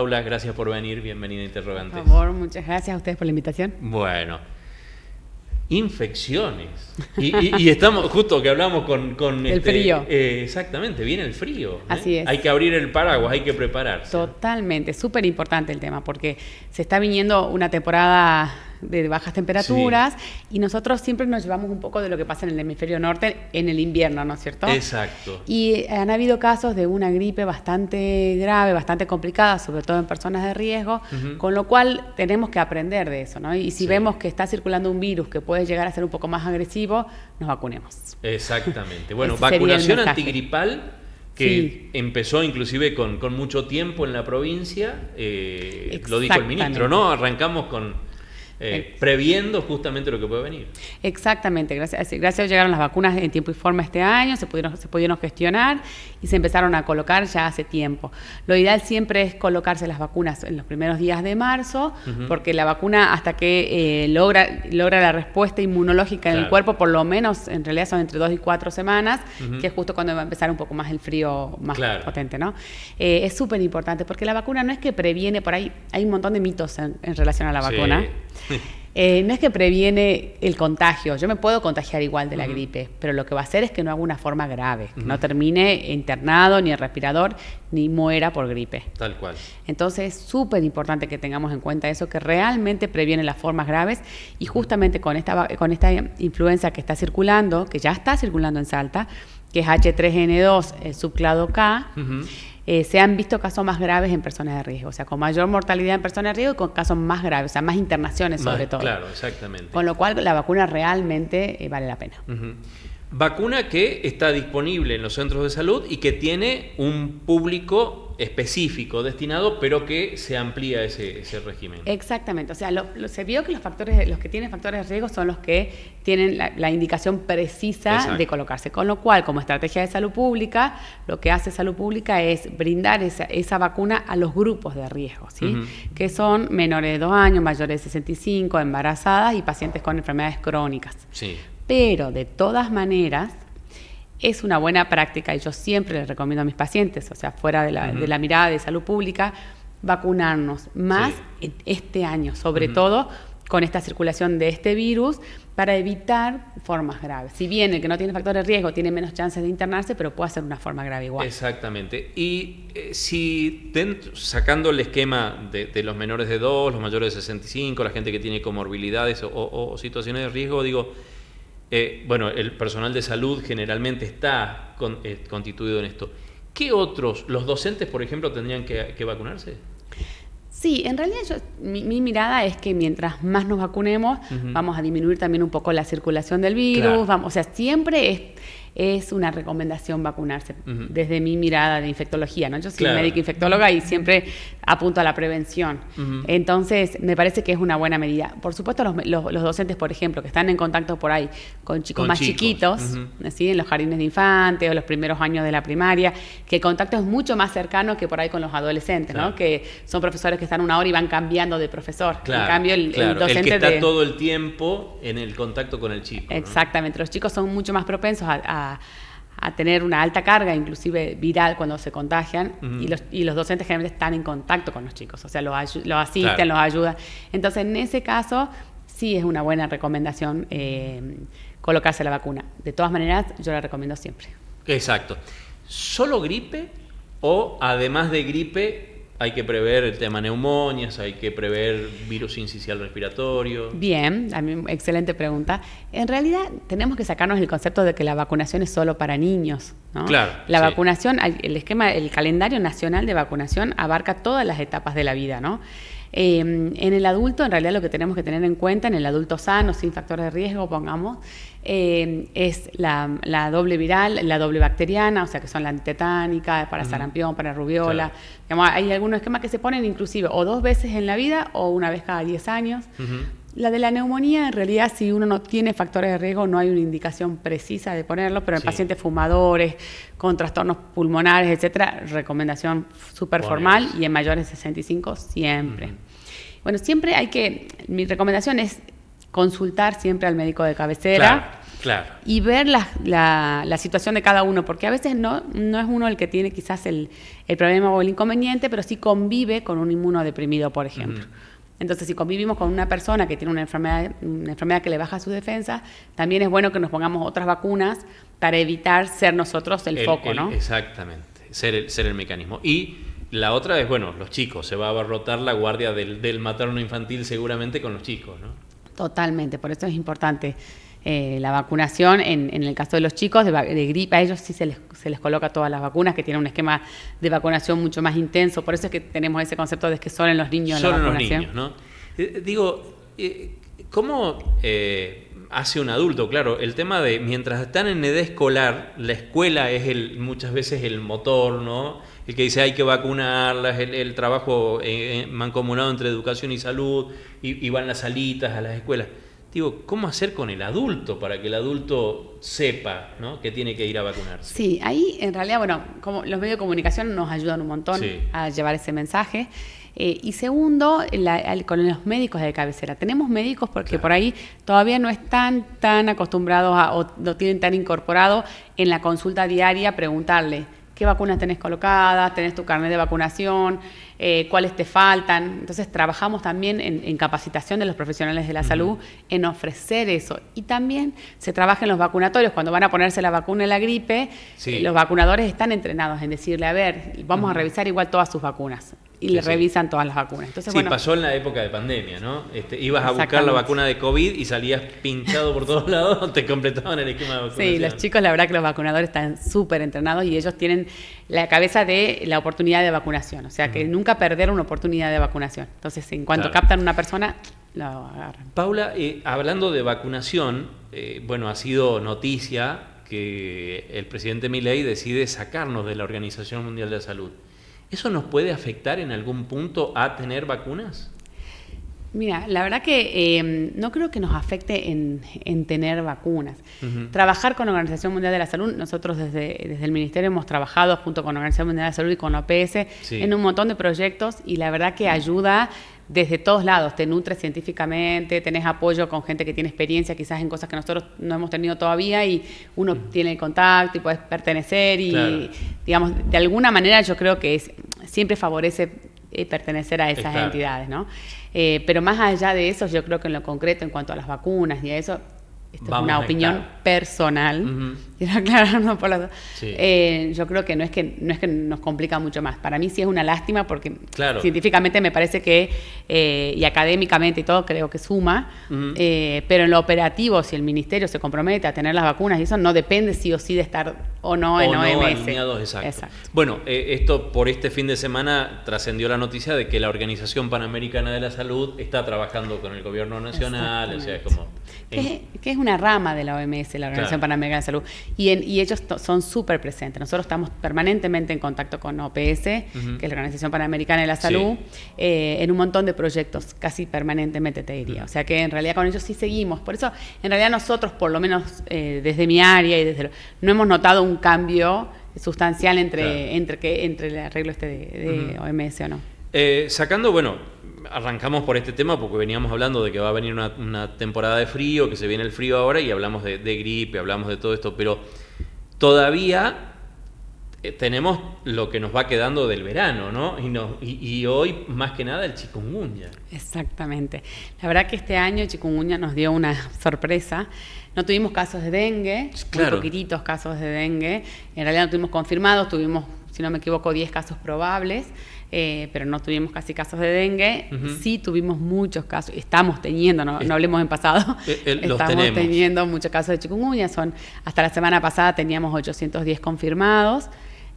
Paula, gracias por venir, bienvenida a Interrogantes. Por favor, muchas gracias a ustedes por la invitación. Bueno, infecciones. Y estamos, justo que hablamos con el frío. Exactamente, viene el frío. Así es. Hay que abrir el paraguas, hay que prepararse. Totalmente, súper importante el tema, porque se está viniendo una temporada de bajas temperaturas y nosotros siempre nos llevamos un poco de lo que pasa en el hemisferio norte en el invierno, ¿no es cierto? Exacto. Y han habido casos de una gripe bastante grave, bastante complicada, sobre todo en personas de riesgo, con lo cual tenemos que aprender de eso, ¿no? Y si vemos que está circulando un virus que puede llegar a ser un poco más agresivo, nos vacunemos. Exactamente. Bueno, Ese sería el vacunación mensaje. antigripal que empezó inclusive con mucho tiempo en la provincia, lo dijo el ministro, ¿no? Arrancamos con previendo justamente lo que puede venir. Exactamente, gracias llegaron las vacunas en tiempo y forma este año, se pudieron gestionar y se empezaron a colocar ya hace tiempo. Lo ideal siempre es colocarse las vacunas en los primeros días de marzo, porque la vacuna hasta que logra la respuesta inmunológica en el cuerpo, por lo menos en realidad son entre 2 y 4 semanas, que es justo cuando va a empezar un poco más el frío más potente, ¿no? Es súper importante porque la vacuna no es que previene, por ahí hay un montón de mitos en relación a la vacuna. No es que previene el contagio, yo me puedo contagiar igual de la gripe, pero lo que va a hacer es que no haga una forma grave, que no termine internado, ni en respirador, ni muera por gripe. Tal cual. Entonces es súper importante que tengamos en cuenta eso, que realmente previene las formas graves y justamente con esta influenza que está circulando, que ya está circulando en Salta, que es H3N2, el subclado K, se han visto casos más graves en personas de riesgo, o sea, con mayor mortalidad en personas de riesgo y con casos más graves, o sea, más internaciones sobre todo. Claro, exactamente. Con lo cual, la vacuna realmente vale la pena. Vacuna que está disponible en los centros de salud y que tiene un público específico, destinado, pero que se amplía ese régimen. Exactamente, o sea, se vio que los que tienen factores de riesgo son los que tienen la indicación precisa de colocarse, con lo cual, como estrategia de salud pública, lo que hace salud pública es brindar esa vacuna a los grupos de riesgo, ¿sí? Que son menores de 2 años, mayores de 65, embarazadas y pacientes con enfermedades crónicas. Sí. Pero, de todas maneras, es una buena práctica y yo siempre les recomiendo a mis pacientes, o sea, fuera de la mirada de salud pública, vacunarnos más este año, sobre todo con esta circulación de este virus, para evitar formas graves. Si bien el que no tiene factores de riesgo tiene menos chances de internarse, pero puede ser una forma grave igual. Exactamente. Y si sacando el esquema de los menores de 2, los mayores de 65, la gente que tiene comorbilidades o situaciones de riesgo, digo, bueno, el personal de salud generalmente está constituido en esto. ¿Qué otros? ¿Los docentes, por ejemplo, tendrían que vacunarse? Sí, en realidad mi mirada es que mientras más nos vacunemos, vamos a disminuir también un poco la circulación del virus. O sea, siempre es una recomendación vacunarse desde mi mirada de infectología, ¿no? Yo soy médica infectóloga y siempre apunto a la prevención. Entonces, me parece que es una buena medida. Por supuesto, los docentes, por ejemplo, que están en contacto por ahí con chicos más chiquitos, ¿sí? En los jardines de infantes o los primeros años de la primaria, que el contacto es mucho más cercano que por ahí con los adolescentes, ¿no? Que son profesores que están 1 hora y van cambiando de profesor. En cambio, el docente el que está todo el tiempo en el contacto con el chico. Exactamente. ¿No? Los chicos son mucho más propensos a tener una alta carga, inclusive viral, cuando se contagian, y los docentes generalmente están en contacto con los chicos, o sea, los asisten, los ayudan. Entonces, en ese caso, sí es una buena recomendación colocarse la vacuna. De todas maneras, yo la recomiendo siempre. Exacto. ¿Solo gripe o además de gripe hay que prever el tema neumonias, hay que prever virus sincicial respiratorio? Bien, a mí, excelente pregunta. En realidad tenemos que sacarnos el concepto de que la vacunación es solo para niños, ¿no? Claro. La vacunación, el calendario nacional de vacunación abarca todas las etapas de la vida, ¿no? En el adulto, en realidad, lo que tenemos que tener en cuenta, en el adulto sano, sin factores de riesgo, pongamos, es la doble viral, la doble bacteriana, o sea, que son la antitetánica, para sarampión, para rubiola. Digamos, hay algunos esquemas que se ponen inclusive o 2 veces en la vida o 1 vez cada 10 años. La de la neumonía, en realidad, si uno no tiene factores de riesgo, no hay una indicación precisa de ponerlo, pero en pacientes fumadores, con trastornos pulmonares, etcétera, recomendación súper formal, y en mayores de 65 siempre. Bueno, siempre mi recomendación es consultar siempre al médico de cabecera. Claro. Y ver la situación de cada uno, porque a veces no es uno el que tiene quizás el problema o el inconveniente, pero sí convive con un inmunodeprimido, por ejemplo. Entonces, si convivimos con una persona que tiene una enfermedad que le baja su defensa, también es bueno que nos pongamos otras vacunas para evitar ser nosotros el foco, ¿no? Exactamente, ser el mecanismo. Y la otra es, bueno, los chicos, se va a abarrotar la guardia del materno infantil seguramente con los chicos, ¿no? Totalmente, por eso es importante la vacunación. En el caso de los chicos de gripe, a ellos sí se les coloca todas las vacunas, que tienen un esquema de vacunación mucho más intenso. Por eso es que tenemos ese concepto de que solo en los niños la vacunación. Solo en los niños, ¿no? ¿Cómo hace un adulto? Claro, el tema de mientras están en edad escolar, la escuela es muchas veces el motor, ¿no? El que dice hay que vacunarlas, el trabajo mancomunado entre educación y salud, y van las salitas a las escuelas. Digo, ¿cómo hacer con el adulto para que el adulto sepa, ¿no?, que tiene que ir a vacunarse? Sí, ahí en realidad, bueno, como los medios de comunicación nos ayudan un montón a llevar ese mensaje. Y segundo, con los médicos de cabecera. Tenemos médicos porque por ahí todavía no están tan acostumbrados o lo tienen tan incorporado en la consulta diaria preguntarle qué vacunas tenés colocadas, tenés tu carnet de vacunación, cuáles te faltan. Entonces trabajamos también en capacitación de los profesionales de la salud, en ofrecer eso. Y también se trabaja en los vacunatorios. Cuando van a ponerse la vacuna de la gripe, los vacunadores están entrenados en decirle, a ver, vamos a revisar igual todas sus vacunas. Y le revisan todas las vacunas. Entonces, bueno, pasó en la época de pandemia, ¿no? Ibas a buscar la vacuna de COVID y salías pinchado por todos lados, te completaban el esquema de vacunación. Sí, los chicos, la verdad que los vacunadores están súper entrenados y ellos tienen la cabeza de la oportunidad de vacunación. O sea, que nunca perder una oportunidad de vacunación. Entonces, en cuanto captan una persona, lo agarran. Paula, hablando de vacunación, bueno, ha sido noticia que el presidente Milei decide sacarnos de la Organización Mundial de la Salud. ¿Eso nos puede afectar en algún punto a tener vacunas? Mira, la verdad que no creo que nos afecte en tener vacunas. Trabajar con la Organización Mundial de la Salud, nosotros desde el Ministerio hemos trabajado junto con la Organización Mundial de la Salud y con OPS en un montón de proyectos y la verdad que ayuda desde todos lados, te nutre científicamente, tenés apoyo con gente que tiene experiencia quizás en cosas que nosotros no hemos tenido todavía y uno tiene el contacto y puedes pertenecer y digamos, de alguna manera yo creo que siempre favorece pertenecer a esas entidades, ¿no? Pero más allá de eso, yo creo que en lo concreto, en cuanto a las vacunas y a eso, esto es una opinión personal, quiero aclararlo por las dos. Yo creo que no es que nos complica mucho más. Para mí sí es una lástima porque científicamente me parece que, y académicamente y todo, creo que suma, pero en lo operativo, si el ministerio se compromete a tener las vacunas, y eso no depende sí o sí de estar o no en OMS. Alineados, exacto. Bueno, esto por este fin de semana trascendió la noticia de que la Organización Panamericana de la Salud está trabajando con el gobierno nacional, o sea, es como... Que es una rama de la OMS, la Organización Panamericana de Salud, y ellos son súper presentes. Nosotros estamos permanentemente en contacto con OPS, que es la Organización Panamericana de la Salud, en un montón de proyectos, casi permanentemente te diría. O sea que en realidad con ellos sí seguimos. Por eso, en realidad nosotros, por lo menos desde mi área y no hemos notado un cambio sustancial entre el arreglo de OMS o no. Sacando, bueno, arrancamos por este tema porque veníamos hablando de que va a venir una temporada de frío, que se viene el frío ahora y hablamos de gripe, hablamos de todo esto, pero todavía tenemos lo que nos va quedando del verano, ¿no? Y hoy, más que nada, el chikungunya. Exactamente. La verdad que este año el chikungunya nos dio una sorpresa. No tuvimos casos de dengue, muy poquititos casos de dengue. En realidad no tuvimos confirmados, tuvimos, si no me equivoco, 10 casos probables. Pero no tuvimos casi casos de dengue. Sí tuvimos muchos casos, estamos teniendo, no hablemos en pasado, estamos teniendo muchos casos de chikungunya. Hasta la semana pasada teníamos 810 confirmados.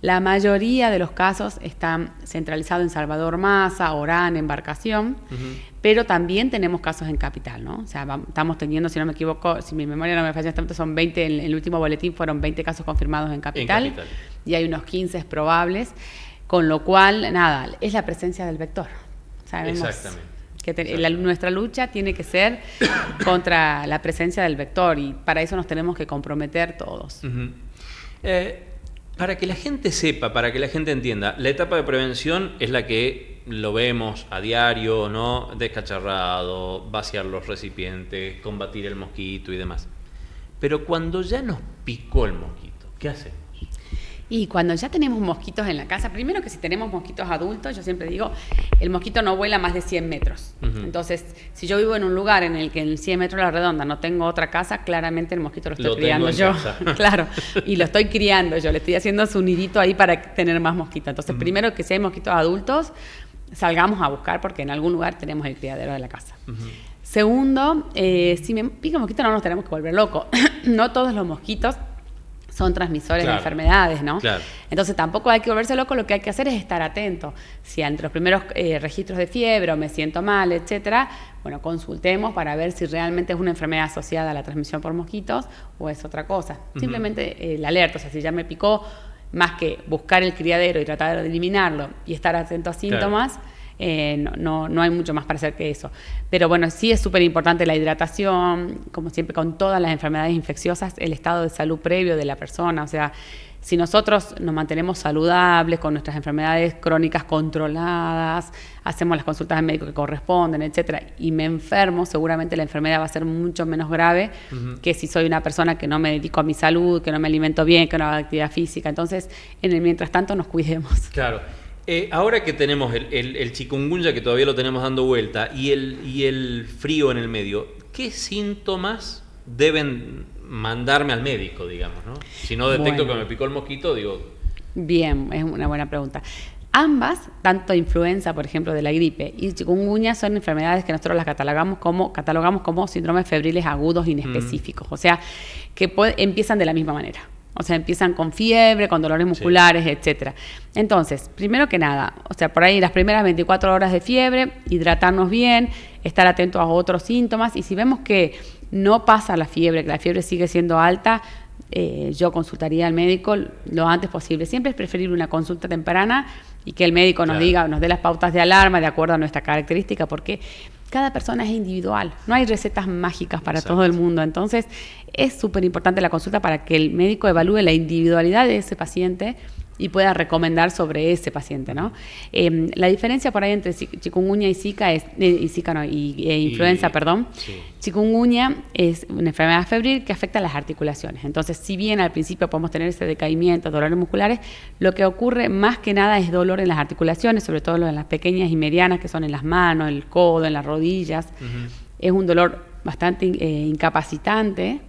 La mayoría de los casos están centralizados en Salvador Maza, Orán, Embarcación, pero también tenemos casos en Capital, ¿no? O sea, estamos teniendo, si no me equivoco, si mi memoria no me falla, son 20, en el último boletín fueron 20 casos confirmados en Capital. Y hay unos 15 probables. Con lo cual, nada, es la presencia del vector. Sabemos que nuestra lucha tiene que ser contra la presencia del vector y para eso nos tenemos que comprometer todos. Para que la gente sepa, para que la gente entienda, la etapa de prevención es la que lo vemos a diario, ¿no? Descacharrado, vaciar los recipientes, combatir el mosquito y demás. Pero cuando ya nos picó el mosquito, ¿qué hacemos? Y cuando ya tenemos mosquitos en la casa, primero que si tenemos mosquitos adultos, yo siempre digo, el mosquito no vuela más de 100 metros. Entonces, si yo vivo en un lugar en el que en 100 metros a la redonda no tengo otra casa, claramente el mosquito lo estoy criando yo. Claro, y lo estoy criando yo, le estoy haciendo su nidito ahí para tener más mosquitos. Entonces, primero que si hay mosquitos adultos, salgamos a buscar porque en algún lugar tenemos el criadero de la casa. Segundo, si me pica mosquito no nos tenemos que volver locos. No todos los mosquitos son transmisores de enfermedades, ¿no? Claro. Entonces tampoco hay que volverse loco, lo que hay que hacer es estar atento. Si entre los primeros registros de fiebre o me siento mal, etcétera, bueno, consultemos para ver si realmente es una enfermedad asociada a la transmisión por mosquitos o es otra cosa. Simplemente la alerta, o sea, si ya me picó, más que buscar el criadero y tratar de eliminarlo y estar atento a síntomas, no hay mucho más para hacer que eso. Pero bueno, sí es súper importante la hidratación, como siempre con todas las enfermedades infecciosas, el estado de salud previo de la persona. O sea, si nosotros nos mantenemos saludables con nuestras enfermedades crónicas controladas, hacemos las consultas al médico que corresponden, etcétera, y me enfermo, seguramente la enfermedad va a ser mucho menos grave que si soy una persona que no me dedico a mi salud, que no me alimento bien, que no hago actividad física. Entonces, en el mientras tanto nos cuidemos. Claro. Ahora que tenemos el chikungunya, que todavía lo tenemos dando vuelta, y el frío en el medio, ¿qué síntomas deben mandarme al médico, digamos, ¿no? Si no detecto que me picó el mosquito, digo... Bien, es una buena pregunta. Ambas, tanto influenza, por ejemplo, de la gripe, y chikungunya son enfermedades que nosotros las catalogamos como síndromes febriles agudos inespecíficos, o sea, que empiezan de la misma manera. O sea, empiezan con fiebre, con dolores musculares, etcétera. Entonces, primero que nada, o sea, por ahí las primeras 24 horas de fiebre, hidratarnos bien, estar atentos a otros síntomas, y si vemos que no pasa la fiebre, que la fiebre sigue siendo alta, yo consultaría al médico lo antes posible. Siempre es preferible una consulta temprana y que el médico nos diga, nos dé las pautas de alarma de acuerdo a nuestra característica, porque cada persona es individual, no hay recetas mágicas para todo el mundo. Entonces, es súper importante la consulta para que el médico evalúe la individualidad de ese paciente y pueda recomendar sobre ese paciente, ¿no? La diferencia por ahí entre chikungunya y Zika es, influenza, perdón. Sí. Chikungunya es una enfermedad febril que afecta a las articulaciones. Entonces, si bien al principio podemos tener ese decaimiento, dolores musculares, lo que ocurre más que nada es dolor en las articulaciones, sobre todo en las pequeñas y medianas, que son en las manos, el codo, en las rodillas. Es un dolor bastante incapacitante,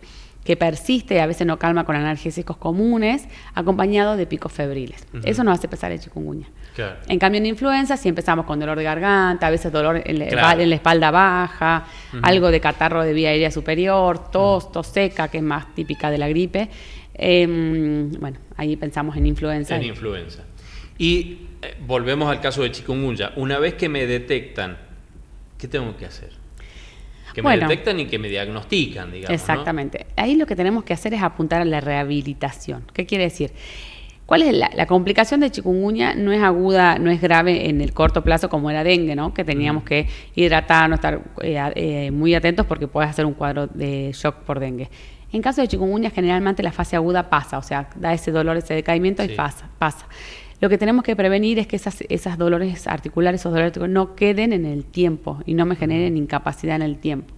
que persiste y a veces no calma con analgésicos comunes, acompañado de picos febriles. Eso nos hace empezar el chikungunya. Claro. En cambio, en influenza, si empezamos con dolor de garganta, a veces dolor en la espalda baja, algo de catarro de vía aérea superior, tos seca, que es más típica de la gripe. Bueno, ahí pensamos en influenza. En influenza. Y volvemos al caso de chikungunya. Una vez que me detectan, ¿qué tengo que hacer? Que me detectan y que me diagnostican, digamos. Exactamente. ¿No? Ahí lo que tenemos que hacer es apuntar a la rehabilitación. ¿Qué quiere decir? ¿Cuál es la complicación de chikungunya? No es aguda, no es grave en el corto plazo como era dengue, ¿no? Que teníamos que hidratarnos, estar muy atentos porque puedes hacer un cuadro de shock por dengue. En caso de chikungunya, generalmente la fase aguda pasa, o sea, da ese dolor, ese decaimiento y pasa. Lo que tenemos que prevenir es que esas dolores articulares, esos dolores articulares no queden en el tiempo y no me generen incapacidad en el tiempo.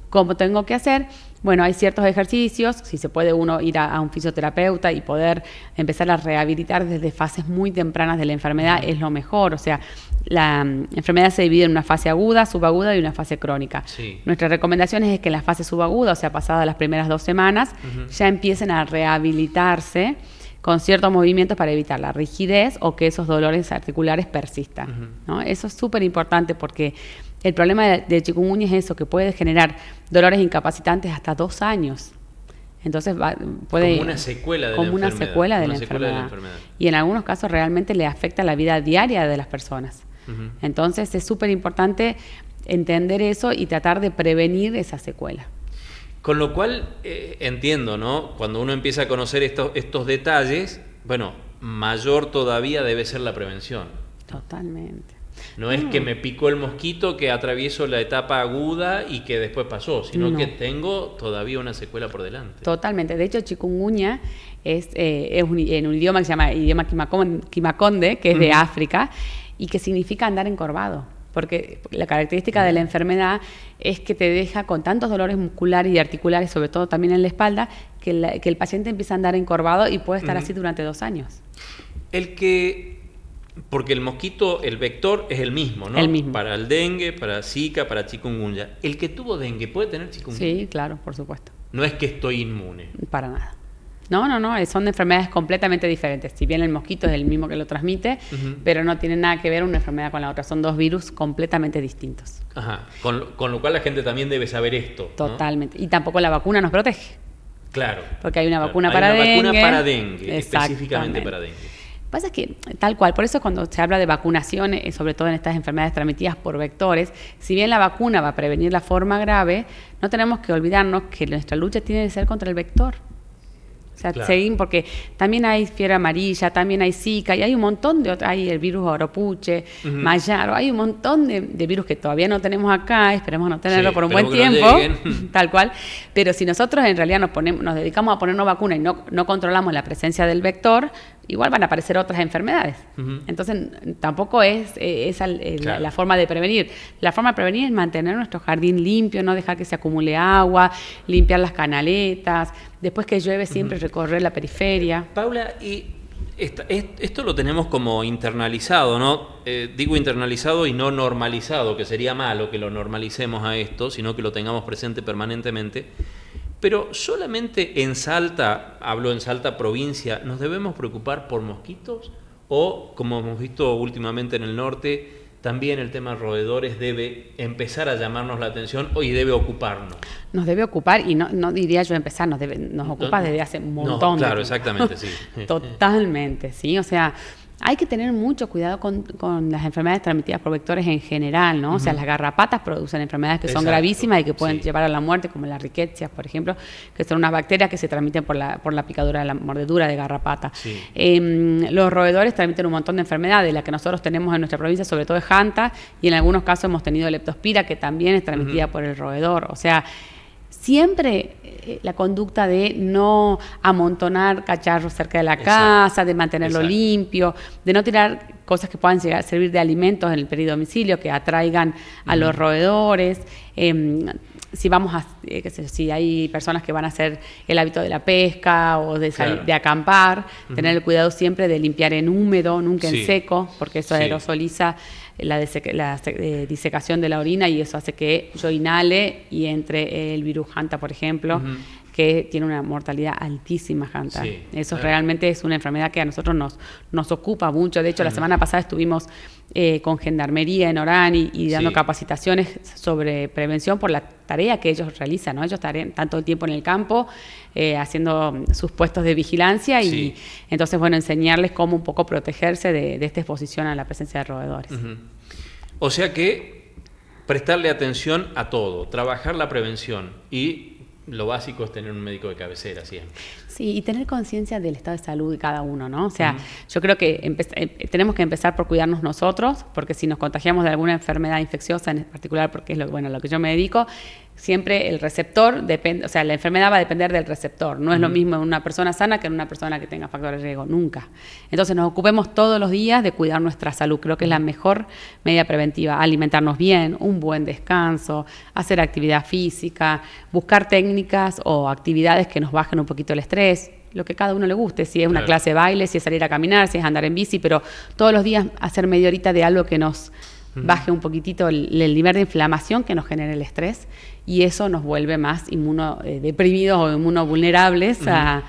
¿Cómo tengo que hacer? Bueno, hay ciertos ejercicios, si se puede uno ir a un fisioterapeuta y poder empezar a rehabilitar desde fases muy tempranas de la enfermedad es lo mejor. O sea, la enfermedad se divide en una fase aguda, subaguda y una fase crónica. Sí. Nuestras recomendaciones es que en la fase subaguda, o sea, pasadas las primeras 2 semanas, ya empiecen a rehabilitarse con ciertos movimientos para evitar la rigidez o que esos dolores articulares persistan, ¿no? Eso es súper importante porque el problema de chikungunya es eso, que puede generar dolores incapacitantes hasta 2 años. Entonces puede... Como una secuela de la enfermedad. Como una secuela de la enfermedad. Y en algunos casos realmente le afecta la vida diaria de las personas. Entonces es súper importante entender eso y tratar de prevenir esa secuela. Con lo cual, entiendo, ¿no? Cuando uno empieza a conocer estos detalles, bueno, mayor todavía debe ser la prevención. Totalmente. No es que me picó el mosquito, que atravieso la etapa aguda y que después pasó, sino que tengo todavía una secuela por delante. Totalmente. De hecho, chikungunya es en un idioma que se llama idioma Kimakonde, que es de África, y que significa andar encorvado. porque la característica de la enfermedad es que te deja con tantos dolores musculares y articulares, sobre todo también en la espalda, que el paciente empieza a andar encorvado y puede estar así durante 2 años. Porque el mosquito, el vector es el mismo, ¿no? El mismo. Para el dengue, para Zika, para chikungunya. ¿El que tuvo dengue puede tener chikungunya? Sí, claro, por supuesto. No es que estoy inmune. Para nada. No, son enfermedades completamente diferentes. Si bien el mosquito es el mismo que lo transmite, pero no tiene nada que ver una enfermedad con la otra. Son 2 virus completamente distintos. Ajá. Con lo cual la gente también debe saber esto, ¿no? Totalmente. Y tampoco la vacuna nos protege. Claro. Porque hay una vacuna Hay para una dengue. vacuna para dengue, específicamente para dengue. Pasa es que, tal cual, por eso cuando se habla de vacunación, sobre todo en estas enfermedades transmitidas por vectores, si bien la vacuna va a prevenir la forma grave, no tenemos que olvidarnos que nuestra lucha tiene que ser contra el vector. O sea, Claro. porque también hay fiebre amarilla, también hay Zika, y hay un montón de otros, hay el virus Oropuche, Mayaro, hay un montón de virus que todavía no tenemos acá, esperemos no tenerlo por un buen tiempo, tal cual, pero si nosotros en realidad nos dedicamos a ponernos vacuna y no controlamos la presencia del vector, igual van a aparecer otras enfermedades. Entonces, tampoco es esa la forma de prevenir. La forma de prevenir es mantener nuestro jardín limpio, no dejar que se acumule agua, limpiar las canaletas, después que llueve siempre recorrer la periferia. Paula, y esto lo tenemos como internalizado, ¿no? Digo internalizado y no normalizado, que sería malo que lo normalicemos a esto, sino que lo tengamos presente permanentemente. Pero solamente en Salta, hablo en Salta provincia, ¿nos debemos preocupar por mosquitos? O, como hemos visto últimamente en el norte, también el tema de roedores debe empezar a llamarnos la atención y debe ocuparnos. Nos debe ocupar, y no diría yo empezar, nos ocupa desde hace un montón de Claro, tiempo. exactamente, sí. Totalmente, sí. O sea, hay que tener mucho cuidado con las enfermedades transmitidas por vectores en general, ¿no? O sea, las garrapatas producen enfermedades que son gravísimas y que pueden llevar a la muerte, como las riquecias, por ejemplo, que son unas bacterias que se transmiten por la picadura, la mordedura de garrapata. Sí. Los roedores transmiten un montón de enfermedades, la que nosotros tenemos en nuestra provincia, sobre todo es Hanta, y en algunos casos hemos tenido leptospira, que también es transmitida por el roedor. O sea, siempre la conducta de no amontonar cacharros cerca de la casa, de mantenerlo limpio, de no tirar cosas que puedan llegar a servir de alimentos en el peridomicilio, que atraigan a los roedores. Si hay personas que van a hacer el hábito de la pesca o de acampar, tener el cuidado siempre de limpiar en húmedo, nunca en seco, porque eso aerosoliza la disecación de la orina y eso hace que yo inhale y entre el virus Hanta, por ejemplo, que tiene una mortalidad altísima, Hanta. Sí, eso realmente es una enfermedad que a nosotros nos ocupa mucho. De hecho, la semana pasada estuvimos con Gendarmería en Orán y dando capacitaciones sobre prevención por la tarea que ellos realizan, ¿no? Ellos están todo el tiempo en el campo haciendo sus puestos de vigilancia y entonces, bueno, enseñarles cómo un poco protegerse de esta exposición a la presencia de roedores. O sea que prestarle atención a todo, trabajar la prevención y lo básico es tener un médico de cabecera siempre. Sí, y tener conciencia del estado de salud de cada uno, ¿no? O sea, yo creo que tenemos que empezar por cuidarnos nosotros, porque si nos contagiamos de alguna enfermedad infecciosa en particular, porque es lo que yo me dedico, siempre el receptor depende, o sea, la enfermedad va a depender del receptor. No es lo mismo en una persona sana que en una persona que tenga factores de riesgo, nunca. Entonces nos ocupemos todos los días de cuidar nuestra salud. Creo que es la mejor medida preventiva. Alimentarnos bien, un buen descanso, hacer actividad física, buscar técnicas o actividades que nos bajen un poquito el estrés, lo que cada uno le guste, si es una clase de baile, si es salir a caminar, si es andar en bici, pero todos los días hacer media horita de algo que nos baje un poquitito el nivel de inflamación que nos genera el estrés, y eso nos vuelve más deprimidos o inmunovulnerables a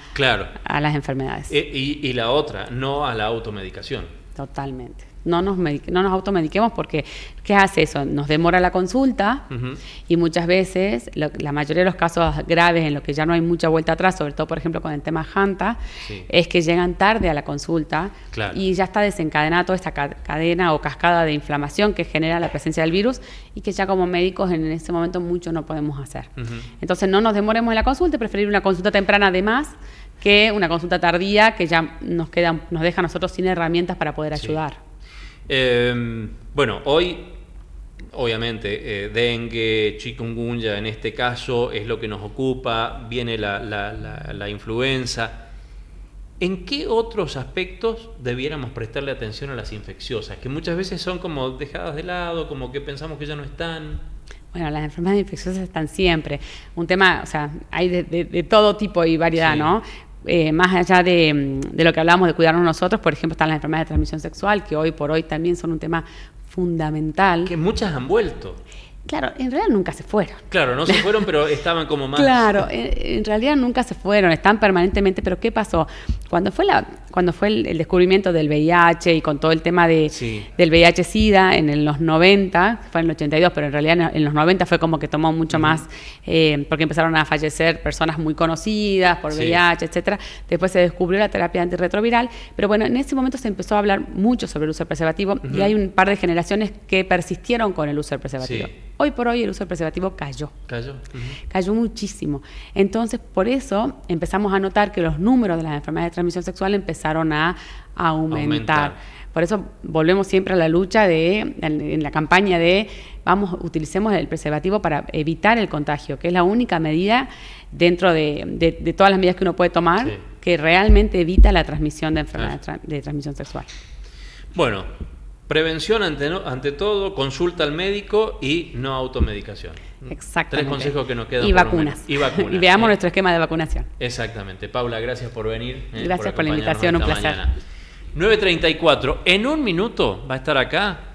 las enfermedades. Y la otra, no a la automedicación. Totalmente. No nos automediquemos, porque ¿qué hace eso? Nos demora la consulta y muchas veces, la mayoría de los casos graves en los que ya no hay mucha vuelta atrás, sobre todo por ejemplo con el tema Hanta, es que llegan tarde a la consulta y ya está desencadenada toda esta cadena o cascada de inflamación que genera la presencia del virus y que ya como médicos en ese momento mucho no podemos hacer. Entonces no nos demoremos en la consulta, preferir una consulta temprana además que una consulta tardía que ya nos deja a nosotros sin herramientas para poder ayudar. Bueno, hoy obviamente dengue, chikungunya en este caso es lo que nos ocupa, viene la influenza. ¿En qué otros aspectos debiéramos prestarle atención a las infecciosas? Que muchas veces son como dejadas de lado, como que pensamos que ya no están. Bueno, las enfermedades infecciosas están siempre. Un tema, o sea, hay de todo tipo y variedad, Sí. ¿no? Más allá de lo que hablábamos de cuidarnos nosotros, por ejemplo, están las enfermedades de transmisión sexual, que hoy por hoy también son un tema fundamental. Que muchas han vuelto. Claro, en realidad nunca se fueron. Claro, no se fueron, pero estaban como más... Claro, en realidad nunca se fueron, están permanentemente, pero ¿qué pasó? Cuando fue el descubrimiento del VIH y con todo el tema Sí. del VIH-Sida en los 90, fue en el 82, pero en realidad en los 90 fue como que tomó mucho más, porque empezaron a fallecer personas muy conocidas por Sí. VIH, etcétera. Después se descubrió la terapia antirretroviral, pero bueno, en ese momento se empezó a hablar mucho sobre el uso del preservativo y hay un par de generaciones que persistieron con el uso del preservativo. Sí. Hoy por hoy el uso del preservativo cayó. ¿Cayó? Cayó muchísimo. Entonces, por eso empezamos a notar que los números de las enfermedades de transmisión sexual empezaron a aumentar. Por eso volvemos siempre a la lucha en la campaña de utilicemos el preservativo para evitar el contagio, que es la única medida dentro de todas las medidas que uno puede tomar Sí. que realmente evita la transmisión de enfermedades de transmisión sexual. Bueno, prevención ante todo, consulta al médico y no automedicación. Exactamente. 3 consejos que nos quedan. Y por lo vacunas. menos. Y vacunas. Y veamos nuestro esquema de vacunación. Exactamente. Paula, gracias por venir. Gracias por la acompañarnos invitación, un esta placer. mañana. 9:34. En un minuto va a estar acá